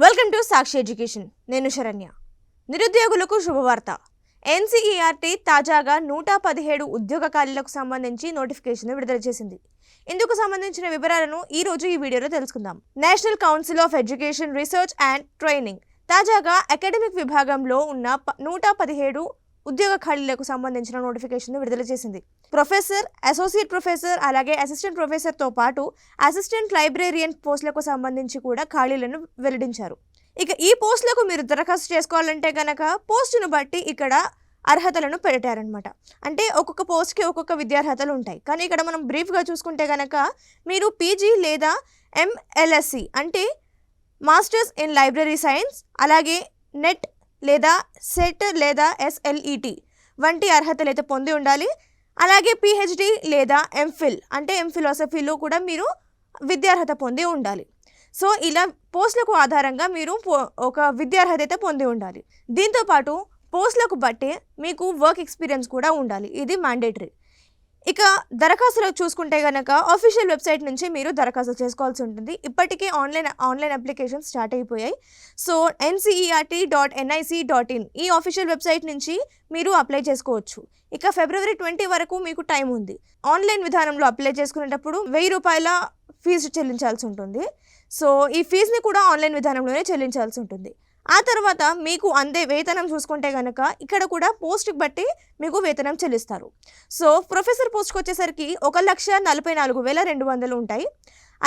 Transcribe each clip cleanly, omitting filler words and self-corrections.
Welcome to Sakshi education. నేను శరణ్య. నిరుద్యోగులకు శుభవార్త. ఎన్సీఈఆర్టీ తాజాగా 117 ఉద్యోగ ఖాళీలకు సంబంధించి నోటిఫికేషన్ విడుదల చేసింది. ఇందుకు సంబంధించిన వివరాలను ఈ రోజు ఈ వీడియోలో తెలుసుకుందాం. National council of education research and training తాజాగా అకాడమిక్ విభాగంలో ఉన్న 117 ఉద్యోగ ఖాళీలకు సంబంధించిన నోటిఫికేషన్ విడుదల చేసింది. ప్రొఫెసర్, అసోసియేట్ ప్రొఫెసర్, అలాగే అసిస్టెంట్ ప్రొఫెసర్తో పాటు అసిస్టెంట్ లైబ్రేరియన్ పోస్టులకు సంబంధించి కూడా ఖాళీలను వెల్లడించారు. ఇక ఈ పోస్టులకు మీరు దరఖాస్తు చేసుకోవాలంటే కనుక పోస్టును బట్టి ఇక్కడ అర్హతలను పెట్టారనమాట. అంటే ఒక్కొక్క పోస్ట్కి ఒక్కొక్క విద్యార్హతలు ఉంటాయి. కానీ ఇక్కడ మనం బ్రీఫ్గా చూసుకుంటే కనుక మీరు పీజీ లేదా ఎంఎల్ఎస్సి అంటే మాస్టర్స్ ఇన్ లైబ్రరీ సైన్స్, అలాగే నెట్ లేదా సెట్ లేదా ఎస్ఎల్ఈటి వంటి అర్హతలు అయితే పొంది ఉండాలి. అలాగే పిహెచ్డి లేదా ఎంఫిల్ అంటే ఫిలాసఫీలో కూడా మీరు విద్యార్హత పొంది ఉండాలి. సో ఇలా పోస్టులకు ఆధారంగా మీరు ఒక విద్యార్హత అయితే పొంది ఉండాలి. దీంతోపాటు పోస్టులకు బట్టి మీకు వర్క్ ఎక్స్పీరియన్స్ కూడా ఉండాలి. ఇది మ్యాండేటరీ. ఇక దరఖాస్తులు చూసుకుంటే కనుక ఆఫీషియల్ వెబ్సైట్ నుంచి మీరు దరఖాస్తు చేసుకోవాల్సి ఉంటుంది. ఇప్పటికే ఆన్లైన్ అప్లికేషన్ స్టార్ట్ అయిపోయాయి. సో ncert.nic.in ఈ ఆఫీషియల్ వెబ్సైట్ నుంచి మీరు అప్లై చేసుకోవచ్చు. ఇక ఫిబ్రవరి 20 వరకు మీకు టైం ఉంది. ఆన్లైన్ విధానంలో అప్లై చేసుకునేటప్పుడు 1000 రూపాయల ఫీజు చెల్లించాల్సి ఉంటుంది. సో ఈ ఫీజుని కూడా ఆన్లైన్ విధానంలోనే చెల్లించాల్సి ఉంటుంది. ఆ తర్వాత మీకు అందే వేతనం చూసుకుంటే కనుక ఇక్కడ కూడా పోస్ట్కి బట్టి మీకు వేతనం చెల్లిస్తారు. సో ప్రొఫెసర్ పోస్ట్కి వచ్చేసరికి 1,44,200 ఉంటాయి.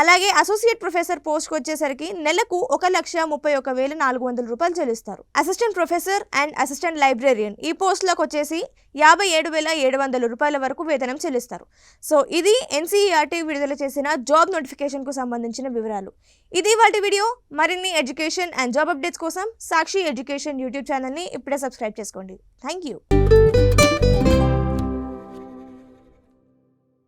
అలాగే అసోసియేట్ ప్రొఫెసర్ పోస్ట్కి వచ్చేసరికి నెలకు 1,31,400 రూపాయలు చెల్లిస్తారు. Assistant professor and assistant librarian ఈ పోస్టులకు వచ్చేసి 57,700 రూపాయల వరకు వేతనం చెల్లిస్తారు. సో ఇది ఎన్సీఈఆర్టీ విడుదల చేసిన జాబ్ నోటిఫికేషన్కు సంబంధించిన వివరాలు. ఇది వాటి వీడియో. మరిన్ని ఎడ్యుకేషన్ అండ్ జాబ్ అప్డేట్స్ కోసం సాక్షి ఎడ్యుకేషన్ యూట్యూబ్ ఛానల్ని ఇప్పుడే సబ్స్క్రైబ్ చేసుకోండి. Thank you.